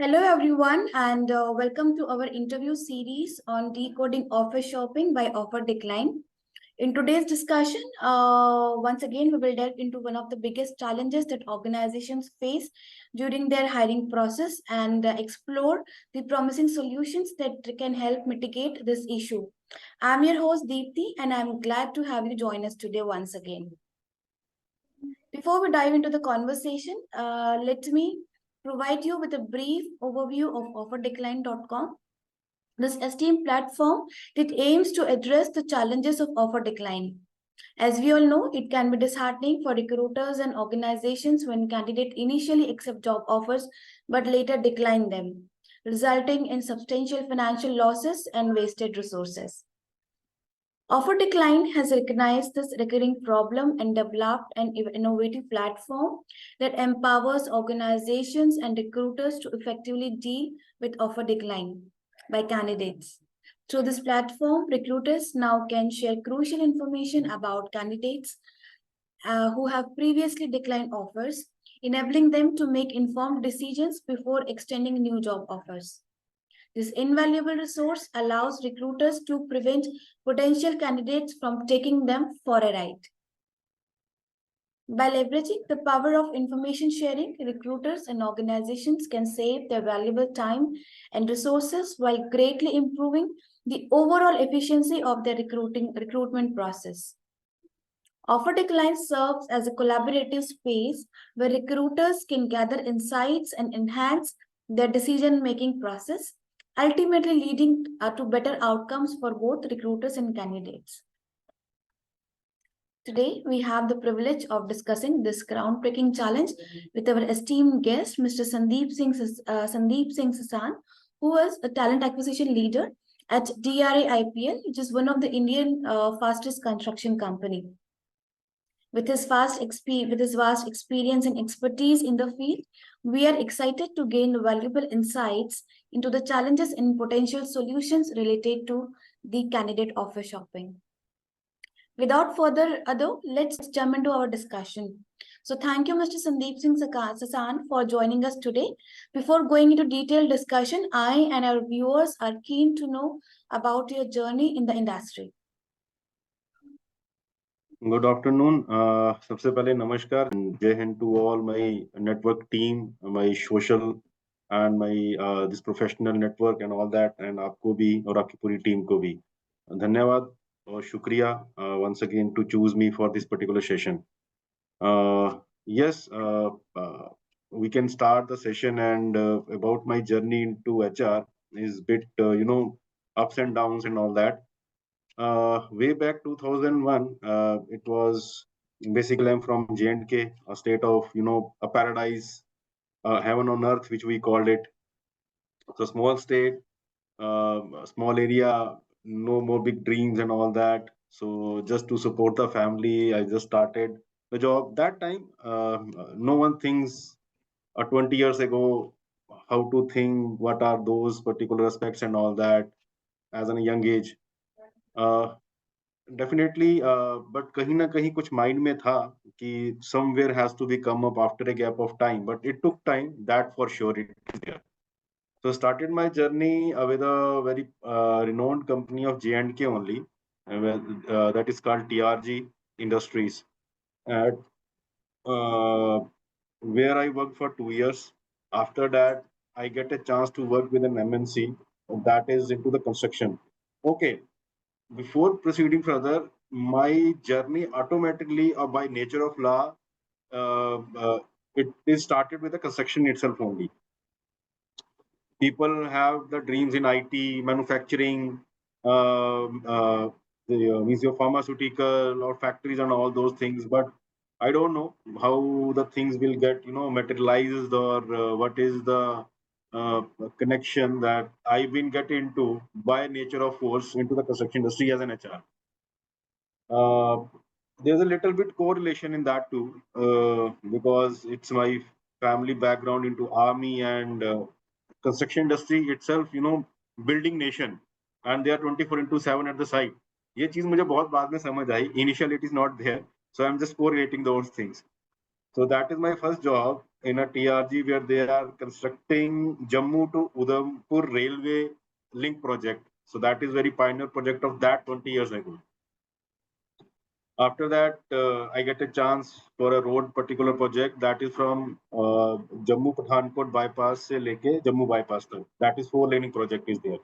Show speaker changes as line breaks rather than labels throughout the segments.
Hello everyone and welcome to our interview series on decoding offer shopping by OfferDecline. In today's discussion, once again, we will delve into one of the biggest challenges that organizations face during their hiring process and explore the promising solutions that can help mitigate this issue. I'm your host 𝗵cie and I'm glad to have you join us today once again. Before we dive into the conversation, let me provide you with a brief overview of OfferDecline.com. This esteemed platform that aims to address the challenges of offer decline. As we all know, it can be disheartening for recruiters and organizations when candidates initially accept job offers but later decline them, resulting in substantial financial losses and wasted resources. OfferDecline has recognized this recurring problem and developed an innovative platform that empowers organizations and recruiters to effectively deal with offer decline by candidates. Through this platform, recruiters now can share crucial information about candidates who have previously declined offers, enabling them to make informed decisions before extending new job offers. This invaluable resource allows recruiters to prevent potential candidates from taking them for a ride. By leveraging the power of information sharing, recruiters and organizations can save their valuable time and resources while greatly improving the overall efficiency of their recruitment process. OfferDecline serves as a collaborative space where recruiters can gather insights and enhance their decision-making process, ultimately leading to better outcomes for both recruiters and candidates. Today, we have the privilege of discussing this groundbreaking challenge with our esteemed guest, Mr. Sandeep Singh Sasan, who is a talent acquisition leader at DRAIPL, which is one of the Indian fastest construction company. With his vast experience and expertise in the field, we are excited to gain valuable insights into the challenges and potential solutions related to the candidate offer shopping. Without further ado, let's jump into our discussion. So thank you, Mr. Sandeep Singh Sasan, for joining us today. Before going into detailed discussion, I and our viewers are keen to know about your journey in the industry.
Good afternoon. सबसे पहले नमस्कार and जय Hind to all my network team, my social and my this professional network and all that, and आपको भी और आपकी पूरी team को भी धन्यवाद और शुक्रिया once again to choose me for this particular session. Yes, we can start the session and about my journey into HR is bit ups and downs and all that. Way back 2001, it was basically I'm from J&K, a state of a paradise, heaven on earth, which we called it. It's a small state, small area, no more big dreams and all that. So just to support the family, I just started the job. That time, no one thinks 20 years ago how to think, what are those particular aspects and all that as in a young age. Definitely, but कहीं ना कहीं कुछ mind में था कि somewhere has to be come up after a gap of time, but it took time, that for sure it is there. So started my journey with a very renowned company of J&K only, that is called TRG Industries, at where I worked for 2 years. After that, I get a chance to work with an MNC that is into the construction. Okay. Before proceeding further, my journey automatically or by nature of law, it is started with the construction itself only. People have the dreams in IT, manufacturing, means your pharmaceutical or factories and all those things, but I don't know how the things will get materialized or what is the connection that I've been get into by nature of force into the construction industry as an HR. There's a little bit correlation in that too, because it's my family background into army and construction industry itself, building nation, and they are 24/7 at the site. ये चीज मुझे बहुत बाद में समझ आई. Initially, it is not there, so I'm just correlating those things. So that is my first job. in a TRG where they are constructing Jammu to Udhampur railway link project. So that is very pioneer project of that 20 years ago. After that, I get a chance for a road particular project that is from Jammu Pathankot bypass se leke Jammu bypass tak. That is 4-laning project is there.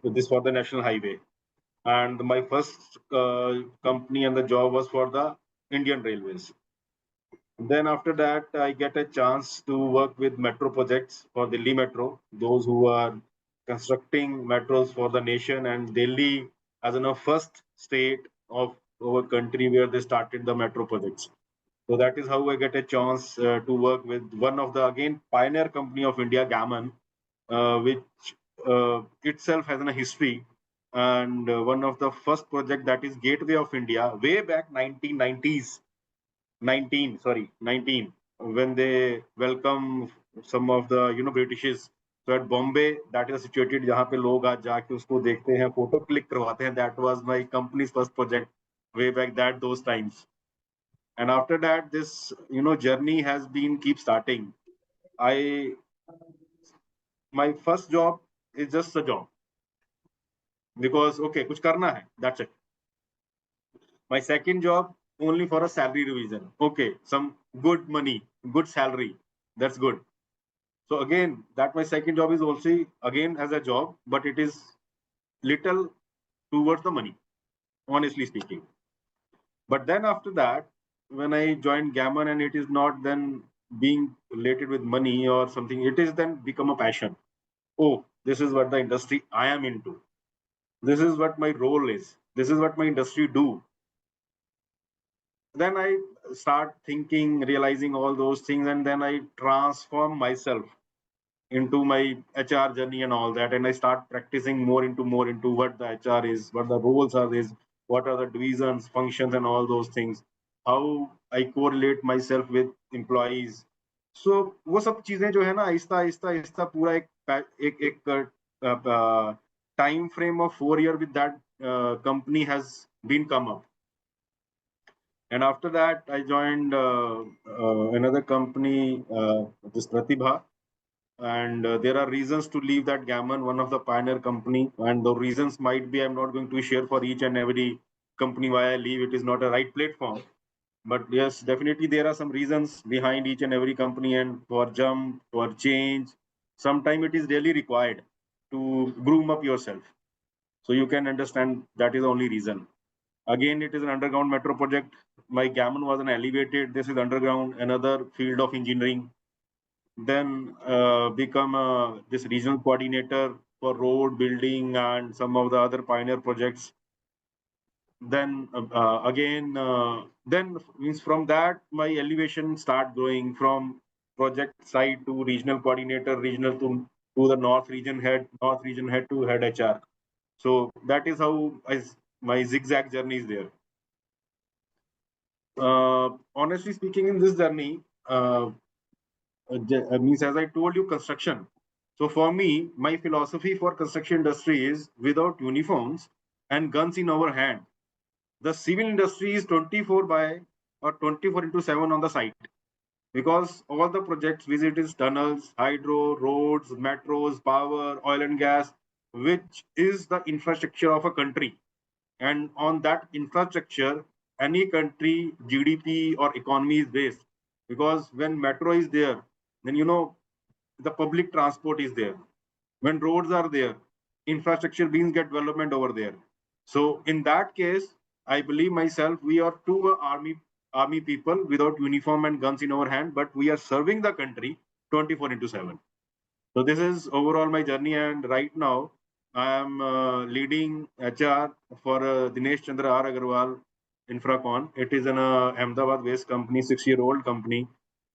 This for the national highway. And my first company and the job was for the Indian Railways. Then after that, I get a chance to work with metro projects for Delhi Metro, those who are constructing metros for the nation, and Delhi as in a first state of our country where they started the metro projects. So that is how I get a chance to work with one of the again pioneer company of India, Gammon, which itself has a history, and one of the first project that is Gateway of India way back 1990s 19 when they welcome some of the Britishes. So at Bombay, that is situated जहाँ पे लोग आज जाके उसको देखते हैं, photo click करवाते हैं. That was my company's first project way back those times. And after that, this journey has been keep starting. My first job is just a job because okay, कुछ करना है, that's it. My second job only for a salary revision. Okay, some good money, good salary, that's good. So again, that my second job is also again as a job, but it is little towards the money, honestly speaking. But then after that, when I joined Gammon and it is not then being related with money or something, it is then become a passion. Oh, this is what the industry I am into. This is what my role is. This is what my industry do. Then I start thinking, realizing all those things, and then I transform myself into my HR journey and all that, and I start practicing more into what the HR is, what the roles are, what are the divisions, functions, and all those things. How I correlate myself with employees. So वो सब चीजें जो है ना आहिस्ता आहिस्ता आहिस्ता पूरा एक time frame of 4 years with that company has been come up. And after that, I joined another company, this Pratibha, and there are reasons to leave that Gammon, one of the pioneer company, and the reasons might be I'm not going to share for each and every company why I leave. It is not a right platform, but yes, definitely there are some reasons behind each and every company, and for jump, for change, sometimes it is really required to groom up yourself, so you can understand that is the only reason. Again, it is an underground metro project. My Gammon was an elevated. This is underground, another field of engineering. Then become this regional coordinator for road building and some of the other pioneer projects. Then then means from that my elevation start growing from project side to regional coordinator, regional to the north region head to head HR. So that is how my zigzag journey is there. Honestly speaking, in this journey, means as I told you, construction. So for me, my philosophy for construction industry is without uniforms and guns in our hand, the civil industry is 24 by or 24 into 7 on the site, because all the projects visit is tunnels, hydro, roads, metros, power, oil and gas, which is the infrastructure of a country. And on that infrastructure, any country GDP or economy is based, because when metro is there, then the public transport is there. When roads are there, infrastructure beings get development over there. So in that case, I believe myself, we are two army people without uniform and guns in our hand, but we are serving the country 24 into 7. So this is overall my journey, and right now I am leading HR for Dinesh Chandra R. Agarwal Infracon. It is an Ahmedabad-based company, 6-year-old company.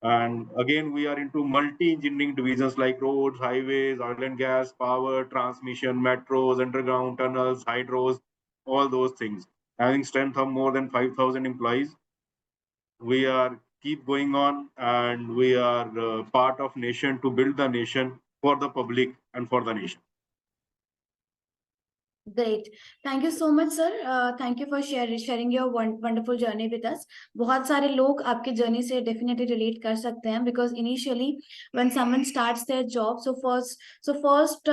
And again, we are into multi-engineering divisions like roads, highways, oil and gas, power, transmission, metros, underground tunnels, hydros, all those things. Having strength of more than 5,000 employees, we are keep going on, and we are part of nation to build the nation for the public and for the nation.
Great. Thank you so much, sir. Thank you for sharing your wonderful journey with us. बहुत सारे लोग आपके journey से definitely relate कर सकते हैं, because initially when someone starts their job, so first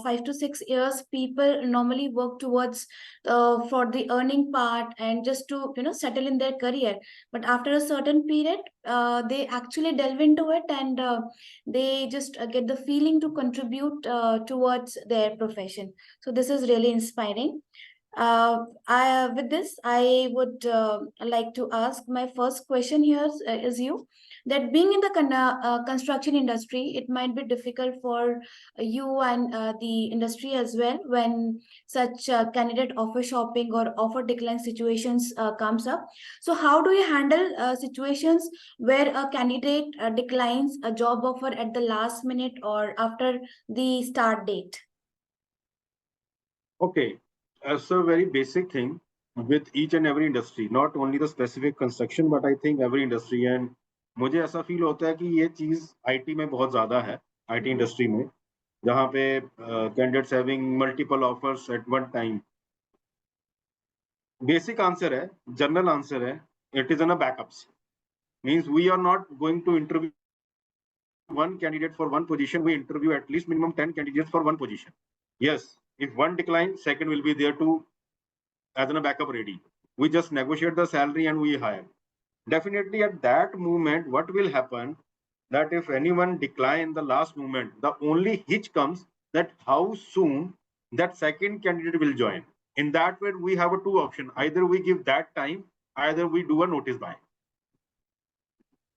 5 to 6 years, people normally work towards for the earning part and just to settle in their career. But after a certain period, they actually delve into it, and they just get the feeling to contribute towards their profession. So this is really inspiring. With this, I would like to ask my first question here is you, that being in the construction industry, it might be difficult for you and the industry as well when such candidate offer shopping or offer decline situations comes up. So how do you handle situations where a candidate declines a job offer at the last minute or after the start date?
Okay, as a very basic thing with each and every industry, not only the specific construction, but I think every industry. And मुझे ऐसा feel होता है कि ये चीज IT में बहुत ज्यादा है, आईटी इंडस्ट्री में, जहाँ पे candidates having multiple offers at one time. Basic answer है, जनरल आंसर है, it is in a backups. Means we are not going to interview one candidate for one position. We interview at least minimum 10 candidates for one position. Yes, if one declines, second will be there to as a backup ready. We just negotiate the salary and we hire. Definitely at that moment, what will happen, that if anyone decline the last moment, the only hitch comes that how soon that second candidate will join. In that way, we have a two option. Either we give that time, either we do a notice buy.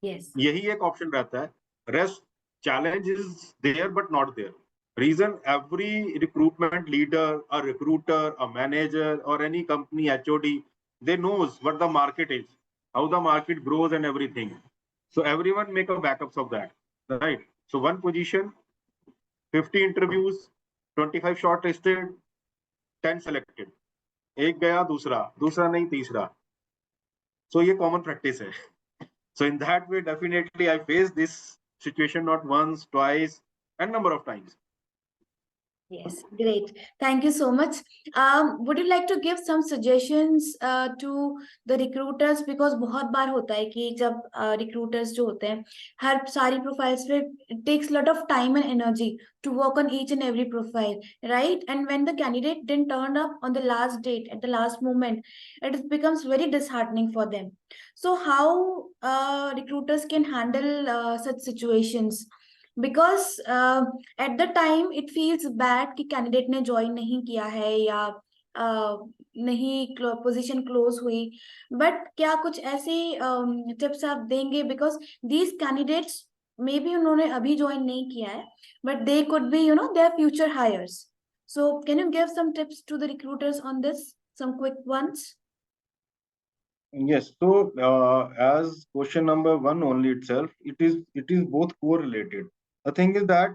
Yes.
यही एक option रहता है. Rest challenge is there but not there. Reason, every recruitment leader, a recruiter, a manager, or any company HOD, they knows what the market is, how the market grows and everything. So everyone make a backups of that, right? So one position, 50 interviews, 25 shortlisted, 10 selected. एक गया, दूसरा नहीं, तीसरा. So ये common practice है. So in that way, definitely I faced this situation not once, twice, and number of times.
Yes, great. Thank you so much. Would you like to give some suggestions to the recruiters? Because बहुत बार होता है कि जब recruiters जो होते हैं, हर सारी profiles पे it takes a lot of time and energy to work on each and every profile, right? And when the candidate didn't turn up on the last date, at the last moment, it becomes very disheartening for them. So how recruiters can handle such situations? Because at the time it feels bad कि candidate ने join नहीं किया है या नहीं position close हुई, but क्या कुछ ऐसे tips आप देंगे? Because these candidates maybe उन्होंने अभी join नहीं किया है, but they could be their future hires. So can you give some tips to the recruiters on this, some quick ones?
Yes. So as question number one only itself, it is both correlated. The thing is that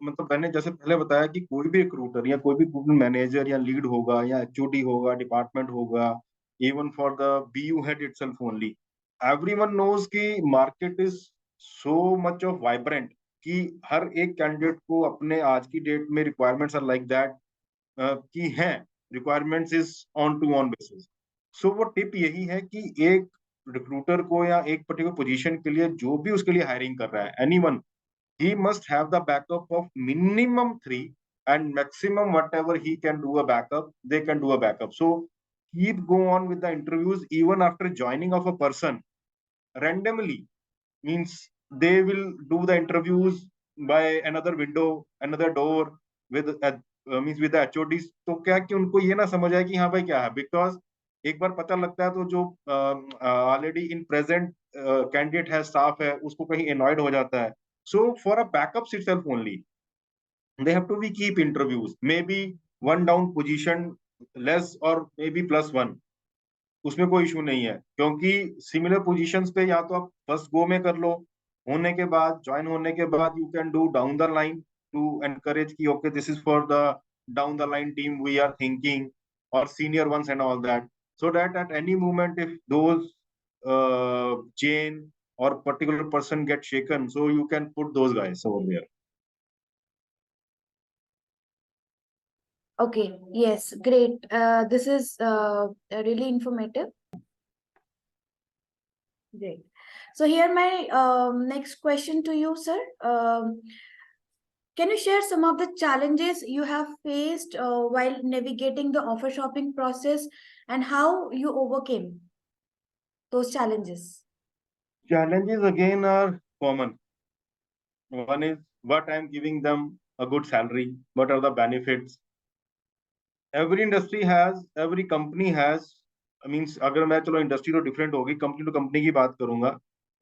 मतलब मैंने जैसे पहले बताया कि कोई भी recruiter या कोई भी मैनेजर या लीड होगा या एचओडी होगा, डिपार्टमेंट होगा, even for the BU head itself only, everyone knows कि market is so much of vibrant कि हर एक कैंडिडेट को अपने आज की डेट में रिक्वायरमेंट्स आर लाइक दैट कि हैं, requirements is on to on basis. So वो टिप यही है कि एक रिक्रूटर को या एक पर्टिकुलर पोजीशन के लिए जो भी उसके लिए हायरिंग कर रहा है, anyone, he must have the backup of minimum 3 and maximum whatever he can do a backup, they can do a backup. So keep go on with the interviews even after joining of a person randomly. Means they will do the interviews by another window, another door with means with the HODs. तो क्या कि उनको ये ना समझ आए कि हाँ भाई क्या है, बिकॉज एक बार पता लगता है तो जो ऑलरेडी इन प्रेजेंट कैंडिडेट है, स्टाफ है, उसको कहीं एनॉयड हो जाता है. So for a backups itself only, they have to be keep interviews. Maybe one down position less or maybe +1. उसमें कोई इशू नहीं है, क्योंकि सिमिलर पोजीशंस पे या तो आप फर्स्ट गो में कर लो, होने के बाद ज्वाइन होने के बाद you can do down the line to encourage की okay this is for the down the line team we are thinking, और senior ones and all that, so that at any moment if those chain or particular person get shaken, so you can put those guys over there.
Okay, yes, great. This is really informative. Great. So here my next question to you, sir. Can you share some of the challenges you have faced while navigating the offer shopping process and how you overcame those challenges?
Challenges again are common. One is what I'm giving them a good salary, what are the benefits. Every company has, means अगर मैं चलो industry तो different होगी, company to company की बात करूंगा,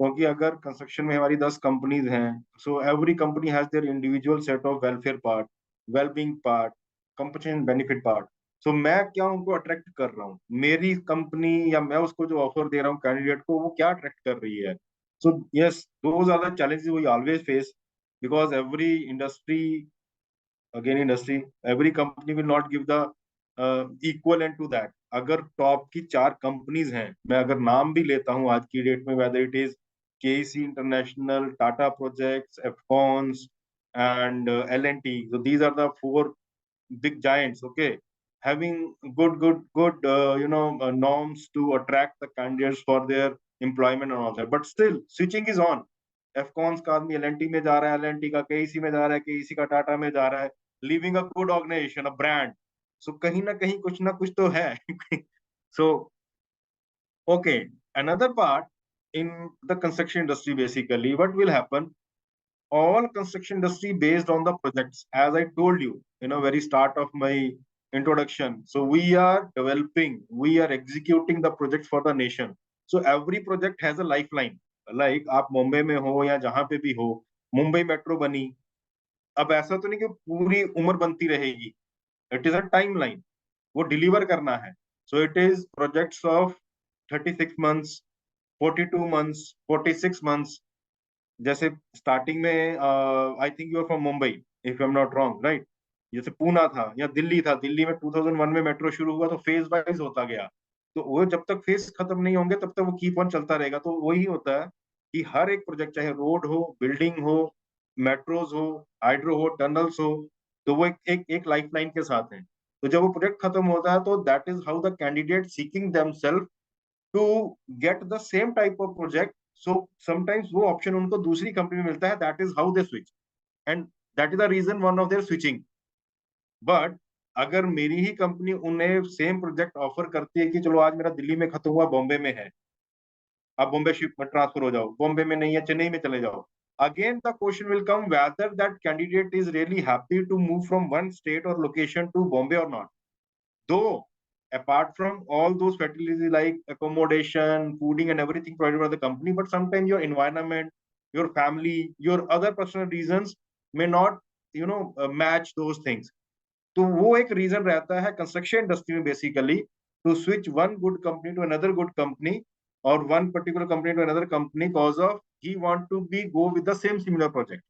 क्योंकि अगर कंस्ट्रक्शन में हमारी 10 कंपनीज हैं, so every company has their individual set of welfare part, wellbeing part, competition benefit part. So मैं क्या उनको अट्रैक्ट कर रहा हूँ, मेरी कंपनी या मैं उसको जो ऑफर दे रहा हूँ कैंडिडेट को, वो क्या अट्रैक्ट कर रही है. So yes, those are the challenges we always face, because every industry, again industry, every company will not give the equal to that. अगर टॉप की 4 कंपनीज हैं, मैं अगर नाम भी लेता हूँ आज की डेट में, whether it is KC International, Tata projects, Afcons and L&T, so these are the 4 big giants, okay, having good norms to attract the candidates for their employment and all that, but still switching is on. Afcons का आदमी L&T में जा रहा है, L&T का केसी में जा रहा है, केसी का टाटा में जा रहा है, living a good organisation, a brand. So कहीं ना कुछ तो है. So okay, another part in the construction industry, basically what will happen, all construction industry based on the projects, as I told you in a very start of my introduction. So we are developing, we are executing the projects for the nation. So every project has a lifeline. Like आप मुंबई में हो या जहां पे भी हो, Mumbai metro बनी, अब ऐसा तो नहीं कि पूरी उम्र बनती रहेगी. इट इज अ टाइमलाइन, वो डिलीवर करना है. So it is projects of 36 months, 42 months, 46 months. जैसे स्टार्टिंग में, I think you are from Mumbai if I am not wrong, right. जैसे पूना था या दिल्ली था, दिल्ली में 2001 में मेट्रो शुरू हुआ, तो फेज वाइज होता गया. तो वो जब तक फेज खत्म नहीं होंगे तब तक वो कीप ऑन चलता रहेगा. तो वही होता है कि हर एक प्रोजेक्ट, चाहे रोड हो, बिल्डिंग हो, मेट्रोज हो, हाइड्रो हो, टनल्स हो, तो वो एक लाइफ लाइन के साथ है. तो जब वो प्रोजेक्ट खत्म होता है, तो that is how the candidate seeking themselves to get the same type of project. So sometimes वो ऑप्शन उनको दूसरी कंपनी में मिलता है, that is how they switch, and that is the reason one of their switching. But अगर मेरी ही company उन्हें सेम प्रोजेक्ट ऑफर करती है कि चलो आज मेरा दिल्ली में खत्म हुआ, बॉम्बे में है, आप बॉम्बे शिफ्ट में ट्रांसफर हो जाओ, बॉम्बे में नहीं है, चेन्नई में चले जाओ, again the question will come whether that candidate is really happy to move from one state or location to Bombay or not. Though apart from all those facilities like accommodation, fooding and everything provided by the company, but sometimes your environment, your family, your other personal reasons may not match those things. तो वो एक reason रहता है construction industry में, basically to switch one good company to another good company, और one particular company to another company, cause of he want to be go with the same similar project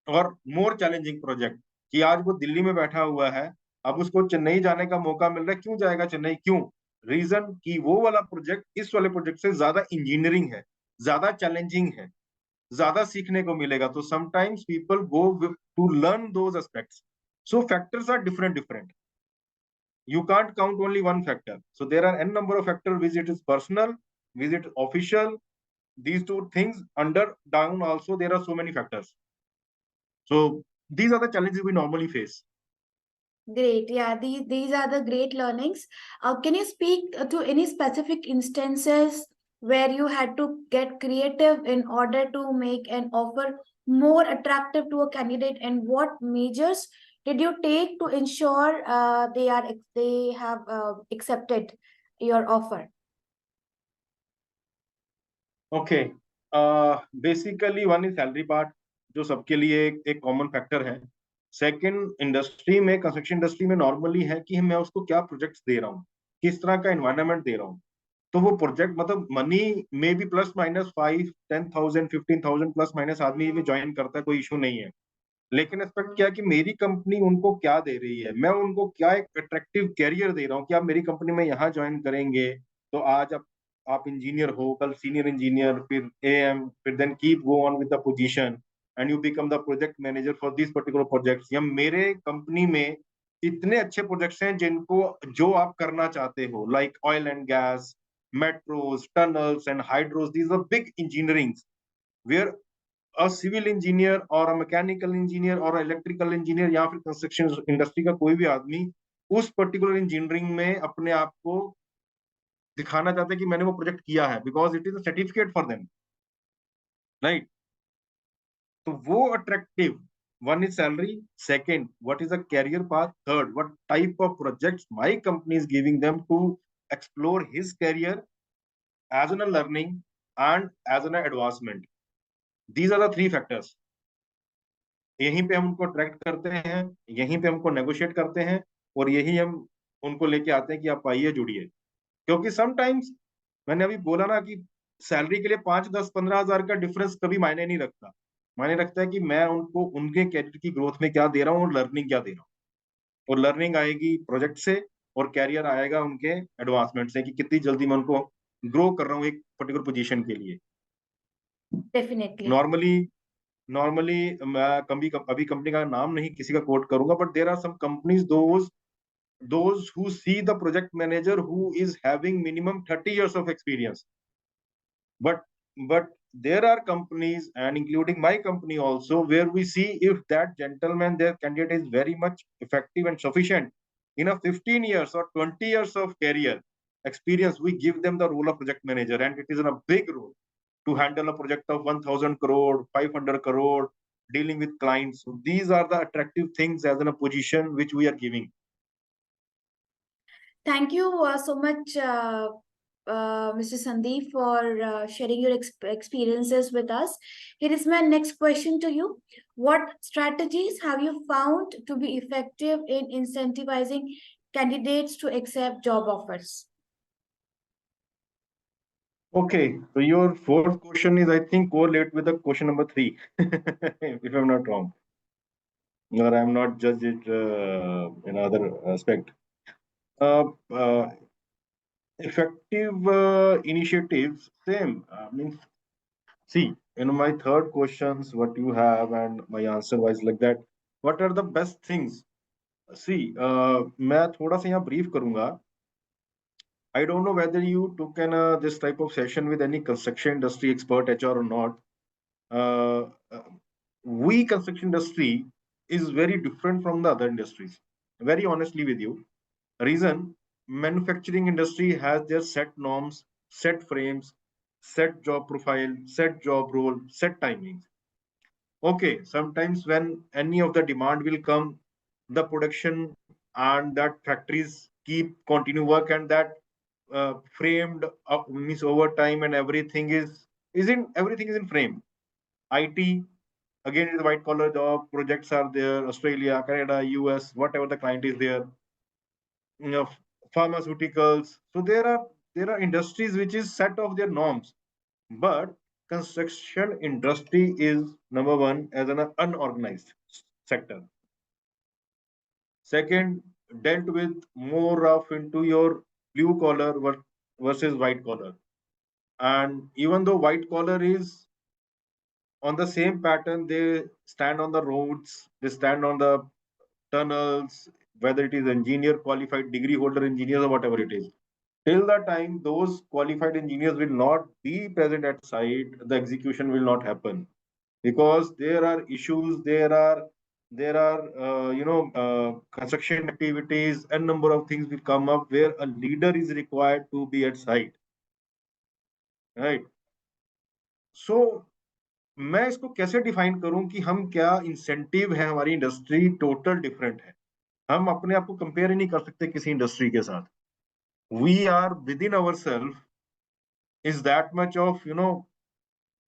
और more challenging project. कि आज वो दिल्ली में बैठा हुआ है, अब उसको चेन्नई जाने का मौका मिल रहा है, क्यों जाएगा चेन्नई, क्यों? रीजन कि वो वाला प्रोजेक्ट इस वाले प्रोजेक्ट से ज्यादा इंजीनियरिंग है, ज्यादा चैलेंजिंग है, ज्यादा सीखने को मिलेगा. तो sometimes people go to learn those aspects. So factors are different. You can't count only one factor. So there are n number of factors, which it is personal, which it official, these two things under down also there are so many factors. So these are the challenges we normally face.
Great. Yeah, these are the great learnings. Can you speak to any specific instances where you had to get creative in order to make an offer more attractive to a candidate, and what measures did you take to ensure they have accepted your offer?
Okay. Basically one is salary part, जो सबके लिए एक common factor है. Second, industry में, construction industry में normally है कि मैं उसको क्या प्रोजेक्ट्स दे रहा हूँ, किस तरह का एनवायरनमेंट दे रहा हूँ. तो वो प्रोजेक्ट मतलब मनी में भी प्लस माइनस 5-10,000 15,000 प्लस माइनस आदमी भी ज्वाइन करता है, कोई इशू नहीं है. लेकिन एक्सपेक्ट क्या कि मेरी कंपनी उनको क्या दे रही है, मैं उनको क्या एक अट्रैक्टिव कैरियर दे रहा हूँ कि आप मेरी कंपनी में यहाँ ज्वाइन करेंगे तो आज आप इंजीनियर हो, कल सीनियर इंजीनियर, फिर AM, फिर then keep go on with the position, and you become the project manager for these particular projects. या मेरे कंपनी में इतने अच्छे प्रोजेक्ट्स हैं जिनको जो आप करना चाहते हो, like oil and gas, metros, tunnels and hydros. These are big engineerings where a civil engineer or a mechanical engineer or a electrical engineer या फिर कंस्ट्रक्शन इंडस्ट्री का कोई भी आदमी उस पर्टिकुलर इंजीनियरिंग में अपने आप को दिखाना चाहता है कि मैंने वो प्रोजेक्ट किया है, because it is a certificate for them, right? तो वो attractive, one is salary, second what is the career path, third what type of projects my company is giving them to explore his career as an a learning and as an advancement. These are the three factors. यहीं पे हम उनको attract करते हैं, यहीं पे हमको negotiate करते हैं और यही हम उनको लेके आते हैं कि आप आइए जुड़िए. क्योंकि समटाइम्स मैंने अभी बोला ना कि सैलरी के लिए 5, 10, 15 हजार का डिफरेंस कभी मायने नहीं रखता. मायने रखता है कि मैं उनको उनके कैरियर की ग्रोथ में क्या दे रहा हूँ और लर्निंग क्या दे रहा हूँ. और लर्निंग आएगी प्रोजेक्ट से और कैरियर आएगा उनके एडवांसमेंट से, कि कितनी जल्दी मैं उनको ग्रो कर रहा हूँ एक पर्टिकुलर पोजीशन के लिए.
Definitely.
नॉर्मली मैं कभी अभी कंपनी का नाम नहीं किसी का कोट करूंगा, but there are some companies those who see the project manager who is having minimum 30 years of experience. But there are companies, and including my company also, where we see if that gentleman, their candidate is very much effective and sufficient in a 15 years or 20 years of career experience, we give them the role of project manager, and it is a big role to handle a project of 1000 crore, 500 crore, dealing with clients. So these are the attractive things as in a position which we are giving.
Thank you so much, Mr. Sandeep, for sharing your experiences with us. Here is my next question to you. What strategies have you found to be effective in incentivizing candidates to accept job offers?
Okay, so your fourth question is, I think, correlate with the question number 3, if I'm not wrong, or I'm not judged it in other aspect. Uh, effective initiatives, same. Means, see, in my third questions, what you have, and my answer was like that. What are the best things? See, मैं थोड़ा सा यहाँ brief करूँगा. I don't know whether you took this type of session with any construction industry expert HR or not. We construction industry is very different from the other industries. Very honestly with you, reason, manufacturing industry has their set norms, set frames, set job profile, set job role, set timings. Okay, sometimes when any of the demand will come, the production and that factories keep continue work, and that framed up means over time, and everything is everything is in frame. IT again is a white collar job. Projects are there. Australia, Canada, US, whatever the client is there. You know, pharmaceuticals. So there are industries which is set of their norms, but construction industry is number one as an unorganized sector. Second, dealt with more of into your blue collar versus white collar. And even though white collar is on the same pattern, they stand on the roads, they stand on the tunnels, whether it is engineer, qualified degree holder engineers, or whatever it is. Till the time those qualified engineers will not be present at site, the execution will not happen, because there are issues, there are construction activities, and number of things will come up where a leader is required to be at site, right? So मैं इसको कैसे define करूं कि हम क्या incentive है, हमारी industry total different है, हम अपने आप को कंपेयर ही नहीं कर सकते किसी इंडस्ट्री के साथ. We are within our self is that much of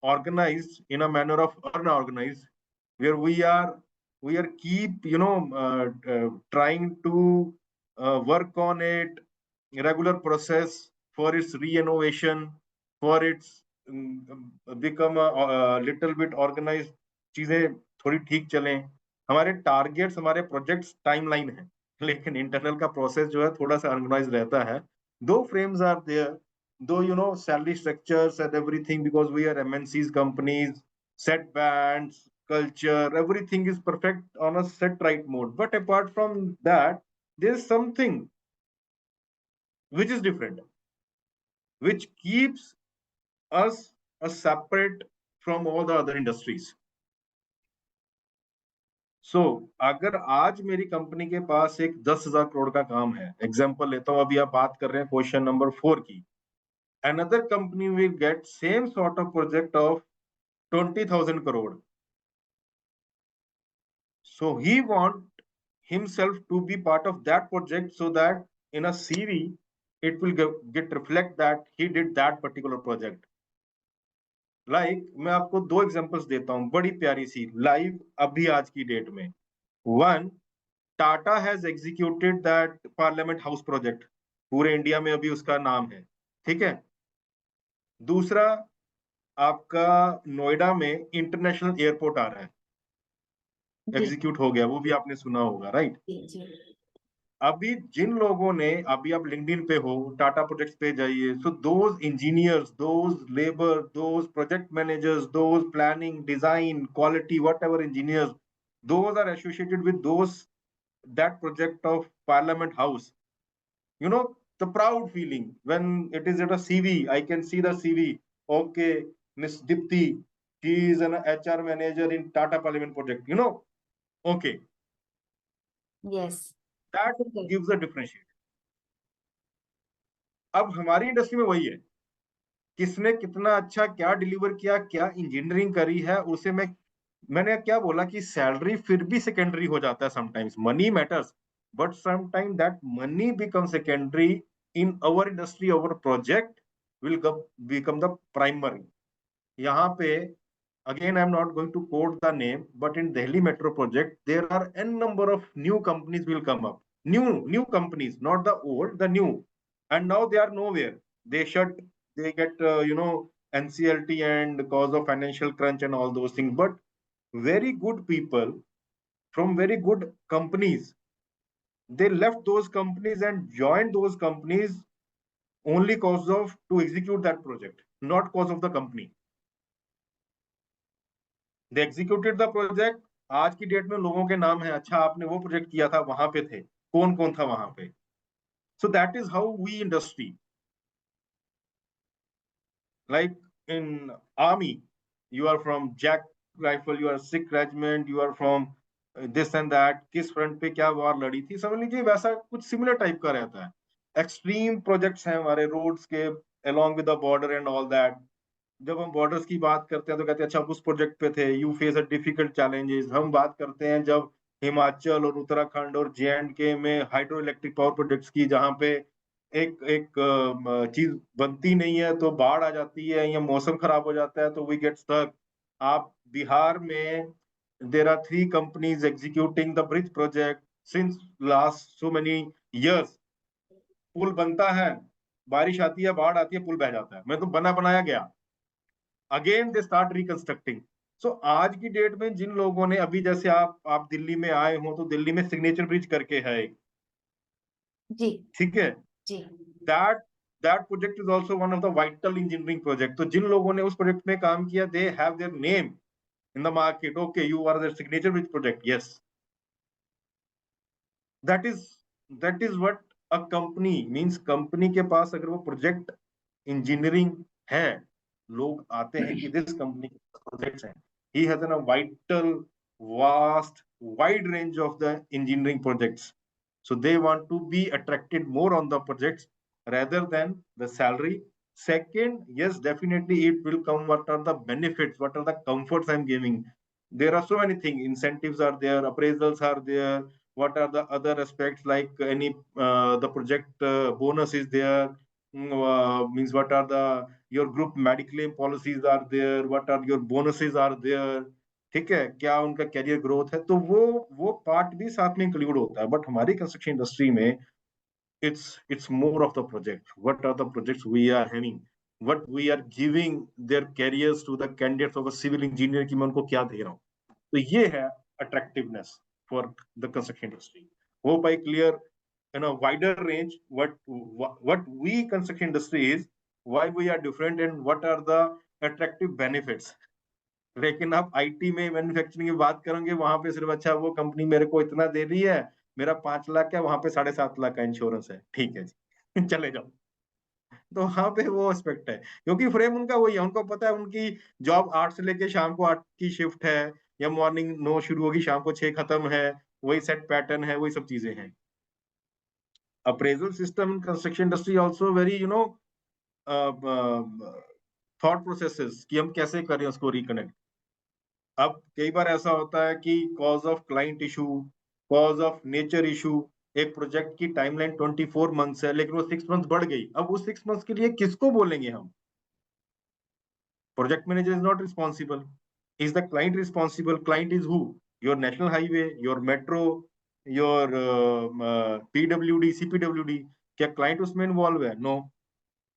organized in a manner of unorganized, where we are keep trying to work on it, regular process for its re-innovation, for its become a little bit organized, चीजें थोड़ी ठीक चलें. हमारे targets, हमारे projects timeline है, लेकिन internal का process जो है थोड़ा सा ऑर्गेनाइज रहता है. दो frames are there, though salary structures and everything, because we are MNCs companies, set bands, culture, everything is perfect on a set right mode. But apart from that, there's something which is different, which keeps us a separate from all the other industries. So अगर आज मेरी company के पास एक 10,000 करोड़ का काम है, example लेता हूं, अभी आप बात कर रहे हैं क्वेश्चन नंबर 4 की, another company will get same sort of project of 20,000 crore. So he want himself to be part of that project so that in a CV it will get reflect that he did that particular project. Like मैं आपको दो examples देता हूं, बड़ी प्यारी सी live अभी आज की डेट में. One, Tata has executed that parliament house project, पूरे इंडिया में अभी उसका नाम है, ठीक है. दूसरा, आपका नोएडा में इंटरनेशनल एयरपोर्ट आ रहा है, एग्जीक्यूट हो गया, वो भी आपने सुना होगा, राइट. अभी जिन लोगों ने, अभी आप लिंक्डइन पे हो, टाटा प्रोजेक्ट्स पे जाइए, so those engineers, those labour, those project managers, those planning, design, quality, whatever engineers, those are associated with those that project of Parliament House. You know, the proud feeling when it is at a CV, I can see the CV. Okay, Miss Dipti, she is an HR manager in Tata Parliament project. You know, okay.
Yes.
That gives a differentiate. अब हमारी industry में वही है, किसने कितना अच्छा क्या deliver किया, क्या इंजीनियरिंग करी है, उसे मैंने क्या बोला कि सैलरी फिर भी सेकेंडरी हो जाता है. Sometimes money matters, but sometimes that money becomes secondary. In our industry, our project will become the primary. यहाँ पे again I'm not going to quote the name, but in Delhi Metro project there are n number of new companies will come up, new companies, not the old, the new, and now they are nowhere. They shut, they get NCLT and cause of financial crunch and all those things. But very good people from very good companies, they left those companies and joined those companies only cause of to execute that project, not cause of the company. They executed the project. आज की date में लोगों के नाम है, अच्छा आपने वो प्रोजेक्ट किया था, वहां पे थे, कौन कौन था वहां पे. So that is how we industry, like in army, you are from Jack rifle, you are Sikh regiment, you are from this and that, किस फ्रंट पे क्या वार लड़ी थी, समझ लीजिए वैसा कुछ सिमिलर टाइप का रहता है. एक्सट्रीम प्रोजेक्ट्स हैं हमारे रोड्स के along with the border and all that. जब हम बॉर्डर्स की बात करते हैं तो कहते हैं अच्छा उस प्रोजेक्ट पे थे, you face a difficult challenges. हम बात करते हैं जब हिमाचल और उत्तराखंड और JNK में हाइड्रो इलेक्ट्रिक पावर प्रोजेक्ट्स की, जहाँ पे एक एक चीज बनती नहीं है तो बाढ़ आ जाती है या मौसम खराब हो जाता है तो वी गेट स्टक. आप बिहार में there are 3 companies executing the bridge project since last so many years. पुल बनता है, बारिश आती है, बाढ़ आती है, पुल बह जाता है, मैं तो बना बनाया गया, अगेन दे स्टार्ट रिकंस्ट्रक्टिंग. सो आज की डेट में जिन लोगों ने, अभी जैसे आप दिल्ली में आए हो तो दिल्ली में सिग्नेचर ब्रिज करके है एक,
जी,
ठीक है,
जी,
that project is also one of the vital engineering project. तो जिन लोगों ने उस प्रोजेक्ट में काम किया, they have their name in the market. Okay, you are the signature bridge project. Yes, that is what a company means. Company के पास अगर वो प्रोजेक्ट इंजीनियरिंग है, लोग आते हैं कि दिस कंपनी के प्रोजेक्ट्स हैं, he has a vital, vast, wide range of the engineering projects, so they want to be attracted more on the projects rather than the salary. Second, yes, definitely it will come, what are the benefits, what are the comforts I'm giving. There are so many things, incentives are there, appraisals are there, what are the other aspects, like any the project bonus is there. Means what are the your group mediclaim policies are there, what are your bonuses are there, ठीक है, क्या उनका career growth है, तो वो part भी साथ में इंक्लूड होता है. बट हमारी कंस्ट्रक्शन इंडस्ट्री में it's more of the project, what are the projects we are having, what we are giving their careers to the candidates of a civil engineer कि मैं उनको क्या दे रहा हूँ. तो ये है attractiveness for the construction industry. Hope I clear in a wider range what we construction industry is, why we are different, and what are the attractive benefits. लेकिन आप आईटी में मैन्युफैक्चरिंग की बात करोगे, वहां पे सिर्फ अच्छा वो कंपनी मेरे को इतना दे रही है, मेरा 5 लाख है, वहां पे 7.5 लाख का इंश्योरेंस है, ठीक है जी चले जाओ। तो वहां पे वो एस्पेक्ट है, क्योंकि फ्रेम उनका वही है, उनको पता है उनकी जॉब 8 से लेके शाम को 8 की शिफ्ट है, या मॉर्निंग 9 शुरू होगी, शाम को 6 खत्म है, वही सेट पैटर्न है, वही सब चीजें हैं। Appraisal system in construction industry also very thought processes कि हम कैसे करें उसको रिकनेक्ट। अब कई बार ऐसा होता है कि cause of client issue, cause of nature issue, एक प्रोजेक्ट की टाइमलाइन 24 मंथ्स है, लेकिन वो 6 मंथ्स बढ़ गई। अब उस 6 मंथ्स के लिए किसको बोलेंगे हम? Project manager is not responsible. Is the client responsible? Client is who? Your national highway, your metro, your PWD, CPWD. क्या client उसमें involve है? No.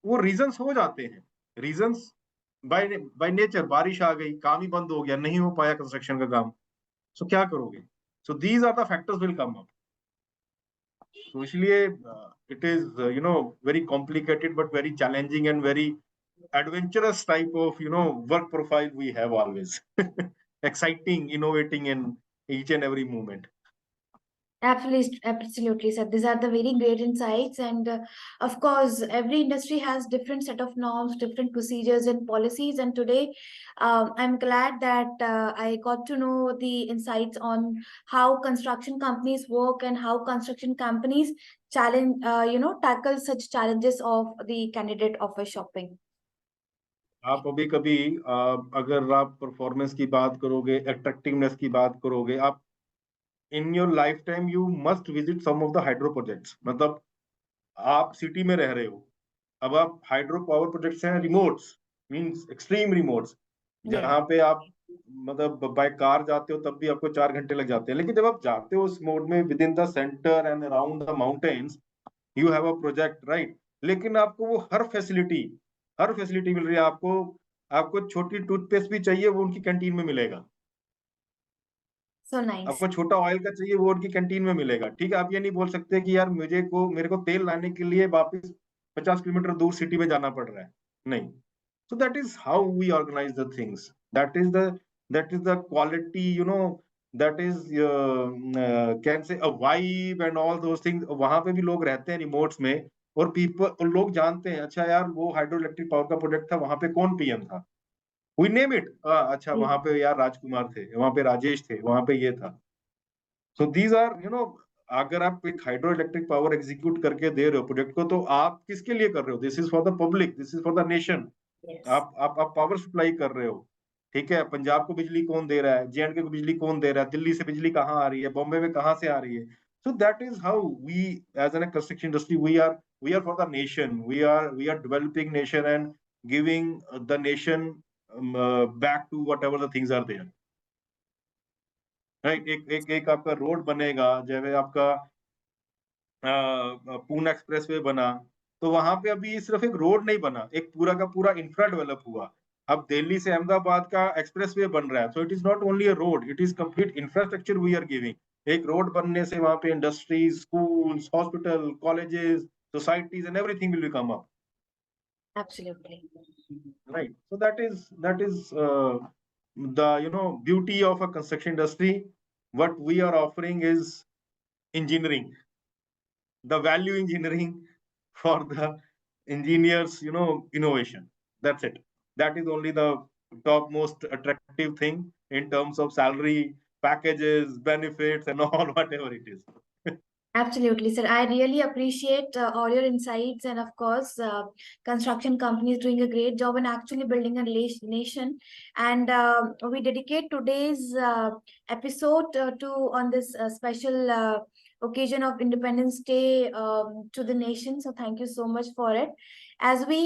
वो reasons हो जाते हैं. Reasons by nature. बारिश आ गई, काम ही बंद हो गया, नहीं हो पाया कंस्ट्रक्शन का काम. So क्या करोगे? So these are the factors will come up. तो इसलिए it is very complicated but very challenging and very adventurous type of work profile we have always. Exciting, innovating in each and every moment.
Absolutely, sir. These are the very great insights, and of course, every industry has different set of norms, different procedures and policies. And today, I'm glad that I got to know the insights on how construction companies work and how construction companies tackle such challenges of the candidate offer shopping.
आप अभी कभी अगर आप performance की बात करोगे, attractiveness की बात करोगे, आप in your life time you must visit some of the hydro projects. मतलब आप सिटी में रह रहे हो, अब आप हाइड्रो पावर प्रोजेक्ट्स हैं, रिमोट्स मींस एक्सट्रीम रिमोट्स, जहां पे आप मतलब बाय कार जाते हो तब भी आपको 4 घंटे लग जाते हैं, लेकिन जब आप जाते हो उस मोड में with in the centre and around the mountains, you have a project, right. लेकिन आपको वो हर फैसिलिटी मिल रही है आपको। आपको छोटी टूथपेस्ट भी चाहिए, वो उनकी कैंटीन में मिलेगा।
So nice.
आपको छोटा ऑयल का चाहिए, वो उनकी कैंटीन में मिलेगा। ठीक है, आप ये नहीं बोल सकते कि यार मेरे को तेल लाने के लिए वापस 50 किलोमीटर दूर सिटी में जाना पड़ रहा है, नहीं। So that is how we organize the things. That is the quality, that is can say a vibe and all those things. वहां पे भी लोग रहते हैं रिमोट्स में, और लोग जानते हैं, अच्छा यार वो हाइड्रो इलेक्ट्रिक पावर का प्रोजेक्ट था, वहां पे कौन पीएम था, वी नेम इट। अच्छा वहां पे यार राजकुमार थे, वहां पे राजेश थे, वहां पे ये था। सो दीज आर अगर आप एक हाइड्रो इलेक्ट्रिक पावर एग्जीक्यूट करके दे रहे हो प्रोजेक्ट को, तो आप किसके लिए कर रहे हो? This is for the public, this is for the nation.
Yes.
आप पावर सप्लाई कर रहे हो, ठीक है। पंजाब को बिजली कौन दे रहा है, जेएंडके को बिजली कौन दे रहा है, दिल्ली से बिजली कहाँ आ रही है, बॉम्बे में कहाँ से आ रही है। So that is how we as an construction industry we are for the nation, we are developing nation and giving the nation back to whatever the things are there, right. एक आपका road बनेगा, जैसे आपका Poona expressway बना, तो वहां पे अभी सिर्फ एक रोड नहीं बना, एक पूरा का पूरा इंफ्रा डेवलप हुआ। अब दिल्ली से अहमदाबाद का एक्सप्रेसवे बन रहा है, so it is not only a road, it is complete infrastructure we are giving. एक रोड बनने से वहां पे industries, schools, hospital, colleges, societies and everything will come up.
Absolutely.
Right. So that is the beauty of a construction industry. What we are offering is engineering, the value engineering for the engineers, innovation. That's it. That is only the top most attractive thing in terms of salary, packages, benefits, and all whatever it is.
Absolutely, sir. I really appreciate all your insights, and of course, construction companies doing a great job in actually building a nation. And we dedicate today's episode on this special occasion of Independence Day to the nation. So thank you so much for it. As we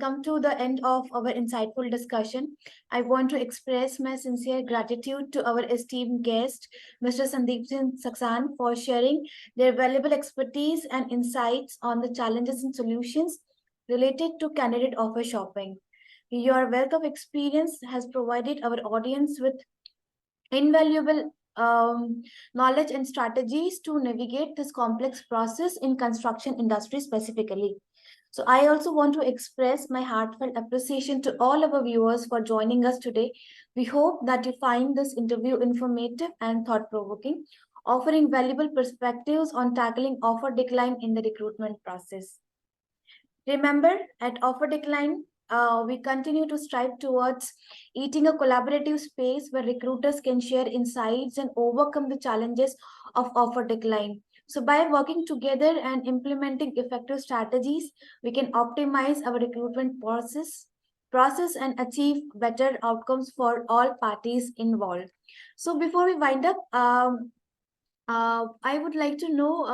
come to the end of our insightful discussion, I want to express my sincere gratitude to our esteemed guest, Mr. Sandeep Singh Sasan, for sharing their valuable expertise and insights on the challenges and solutions related to candidate offer shopping. Your wealth of experience has provided our audience with invaluable knowledge and strategies to navigate this complex process in construction industry specifically. So I also want to express my heartfelt appreciation to all our viewers for joining us today. We hope that you find this interview informative and thought-provoking, offering valuable perspectives on tackling offer decline in the recruitment process. Remember, at OfferDecline, we continue to strive towards eating a collaborative space where recruiters can share insights and overcome the challenges of offer decline. So by working together and implementing effective strategies, we can optimize our recruitment process and achieve better outcomes for all parties involved. So before we wind up, I would like to know,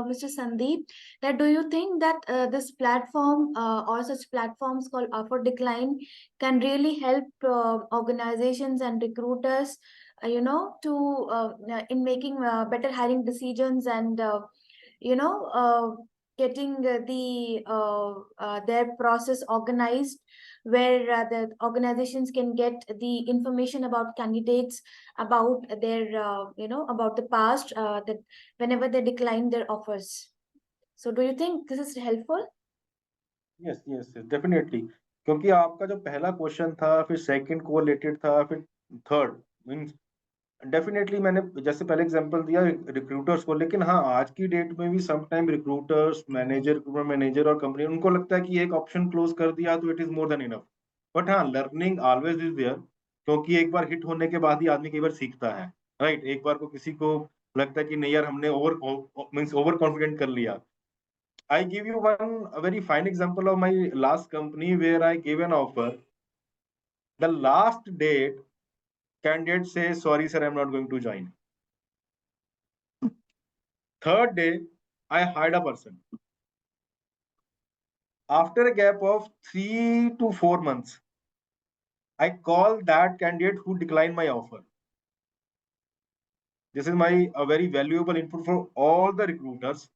Mr. Sandeep, that do you think that this platform or such platforms called Offer Decline can really help organizations and recruiters, in making better hiring decisions and getting their process organized, where the organizations can get the information about candidates, about their about the past, that whenever they decline their offers. So do you think this is helpful?
Yes, yes, yes, definitely. क्योंकि आपका जो पहला question था, फिर second को related था, फिर third means definitely मैंने जैसे पहले एग्जांपल दिया रिक्रूटर्स को, लेकिन हाँ आज की डेट में भी सम टाइम रिक्रूटर्स मैनेजर और कंपनी उनको लगता है कि एक ऑप्शन क्लोज कर दिया तो it is more than enough. But हाँ, लर्निंग ऑलवेज इज देयर, क्योंकि एक बार हिट होने के बाद ही आदमी कई बार सीखता है, राइट। एक बार को किसी को लगता है कि नहीं यार हमने ओवर कॉन्फिडेंट कर लिया। I give you a very fine example of my last company where I gave an offer. The last date, candidate says, sorry sir, I'm not going to join. Third day, I hired a person. After a gap of 3 to 4 months, I called that candidate who declined my offer. This is my a very valuable input for all the recruiters,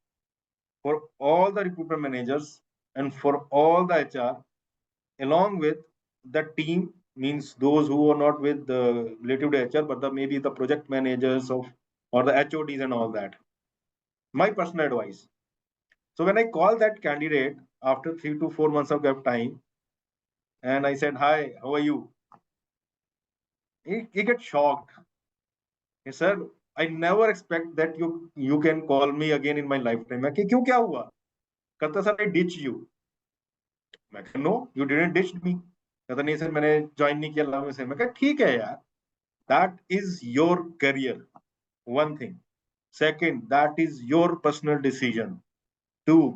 for all the recruitment managers, and for all the HR, along with the team, means those who are not with the relative to HR, but maybe the project managers of or the HODs and all that. My personal advice. So when I call that candidate after 3 to 4 months of gap time, and I said, "Hi, how are you?" He gets shocked. He said, "I never expect that you can call me again in my lifetime." मैं क्यों क्या हुआ? कहता sir I ditched you. मैं कहा no, you didn't ditch me. कहता नहीं sir मैंने ज्वाइन नहीं किया लाभ से। मैं कहा ठीक है यार, that is your career. One thing. Second, that is your personal decision. Two,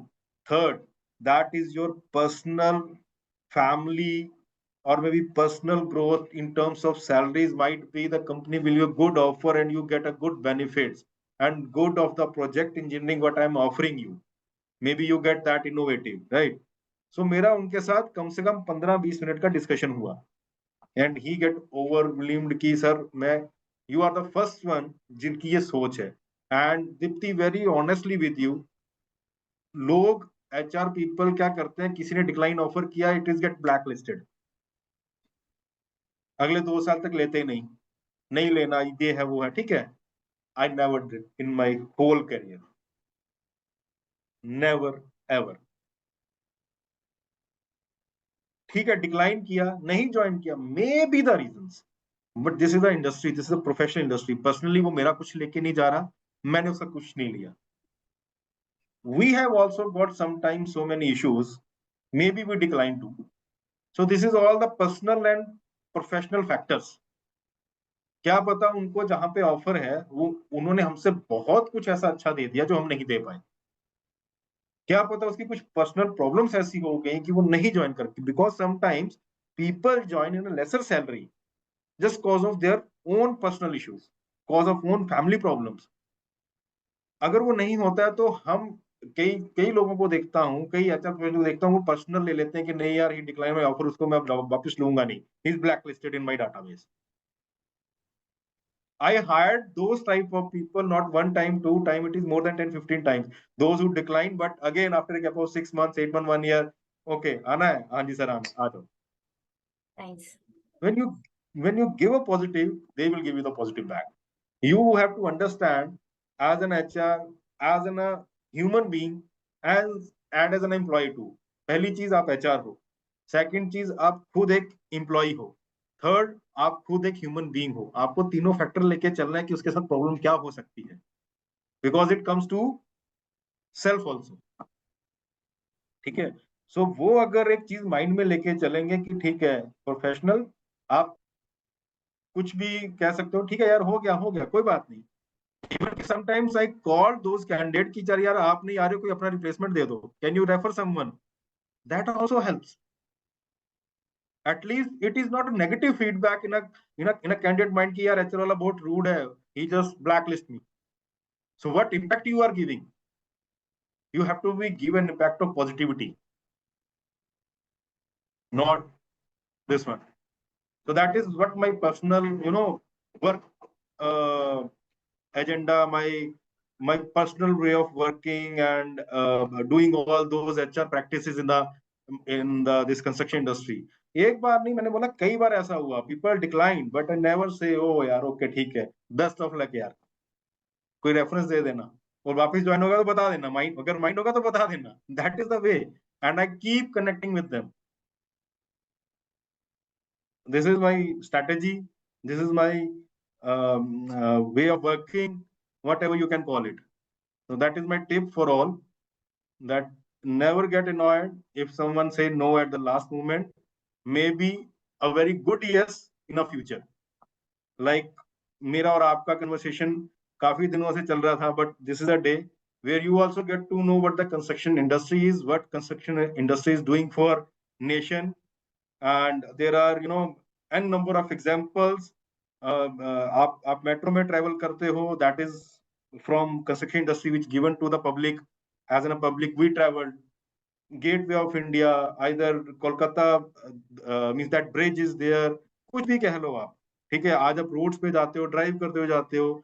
third, that is your personal family or maybe personal growth in terms of salaries. Might be the company will you a good offer and you get a good benefits and good of the project engineering what I'm offering you. Maybe you get that innovative, right? So मेरा उनके साथ कम से कम 15-20 minute का discussion हुआ and he get overwhelmed कि sir मैं you are the first one जिनकी ये सोच है। And Deepti very honestly with you, लोग HR पीपल क्या करते हैं, किसी ने डिक्लाइन ऑफर किया it is get blacklisted, अगले 2 साल तक लेते ही नहीं लेना, ये है वो है, ठीक है। I never did in my whole career, never ever. ठीक है, डिक्लाइन किया, नहीं ज्वाइन किया, maybe the reasons, but this is the industry, this is the professional industry. Personally वो मेरा कुछ लेके नहीं जा रहा, मैंने उसका कुछ नहीं लिया। We have also got sometimes so many issues, maybe we decline to. So this is all the personal and professional factors. क्या पता उनको जहां पे ऑफर है वो उन्होंने हमसे बहुत कुछ ऐसा अच्छा दे दिया जो हम नहीं दे पाए। क्या पता उसकी कुछ पर्सनल प्रॉब्लम्स ऐसी हो गई कि वो नहीं ज्वाइन करती, because sometimes people join in a lesser salary just cause of their own personal issues, cause of own family problems. अगर वो नहीं होता है तो हम कई लोगों को देखता हूँ, कई HR प्रोफेशनल को देखता हूँ, वो पर्सनल ले लेते हैं कि नहीं यार ही डिक्लाइन माय ऑफर, उसको मैं वापस लूंगा नहीं, he is black listed in my database. I hired those type of people not one time, 2 time, it is more than 10-15 times. Those who decline, but again after a gap of 6 months, 8 months, 1 year, okay, आना है, हाँ जी sir आना, आ जाओ।
Thanks.
When you give a positive, they will give you the positive back. You have to understand as an HR, as a human being, and as an employee too. पहली चीज आप HR हो, second चीज आप खुद एक employ हो, third आप खुद एक ह्यूमन बीइंग हो। आपको तीनों फैक्टर लेके चलना है कि उसके साथ प्रॉब्लम क्या हो सकती है, because it comes to self also. ठीक है, सो वो अगर एक चीज माइंड में लेके चलेंगे कि ठीक है प्रोफेशनल, आप कुछ भी कह सकते हो, ठीक है यार हो गया कोई बात नहीं। Even sometimes I call those candidate की यार आप नहीं आ रहे हो, कोई अपना रिप्लेसमेंट दे दो, can you refer someone, that also helps. At least it is not a negative feedback in a candidate mind ki yaar HR wala bahut rude hai, he just blacklist me. So what impact you are giving? You have to be give an impact of positivity, not this one. So that is what my personal work agenda, my personal way of working and doing all those HR practices in this construction industry. एक बार नहीं, मैंने बोला कई बार ऐसा हुआ, people decline but I never say oh यार okay ठीक है, बेस्ट ऑफ लक यार, कोई रेफरेंस दे देना और वापस ज्वाइन होगा तो बता देना, माइंड अगर माइंड होगा तो बता देना, that is the way and I keep connecting with them. This is my strategy, this is my way of working, whatever you can call it. So that is my tip for all, that never get annoyed if someone say no at the last moment, maybe a very good yes in a future. Like मेरा और आपका conversation काफी दिनों से चल रहा था, but this is a day where you also get to know what the construction industry is, what construction industry is doing for nation, and there are n number of examples. आप metro में travel करते हो, that is from construction industry which given to the public, as in a public we traveled. Gateway of India, either Kolkata, means that bridge is there, कुछ भी कह लो आप, ठीक है। आज आप रोड्स पे जाते हो, ड्राइव करते हुए जाते हो,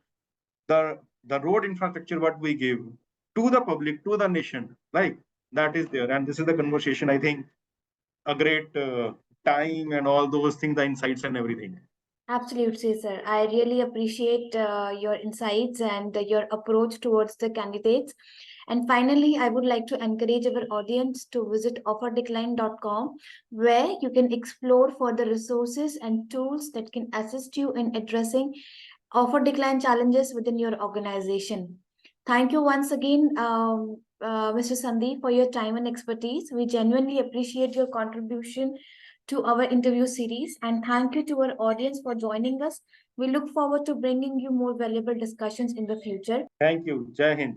the road infrastructure what we give to the public, to the nation, like that is there. And this is the conversation, I think a great time and all those things, the insights and everything.
Absolutely, sir. I really appreciate your insights and your approach towards the candidates. And finally, I would like to encourage our audience to visit offerdecline.com, where you can explore further resources and tools that can assist you in addressing offer decline challenges within your organization. Thank you once again, Mr. Sandeep, for your time and expertise. We genuinely appreciate your contribution to our interview series, and thank you to our audience for joining us. We look forward to bringing you more valuable discussions in the future.
Thank you. Jai Hind.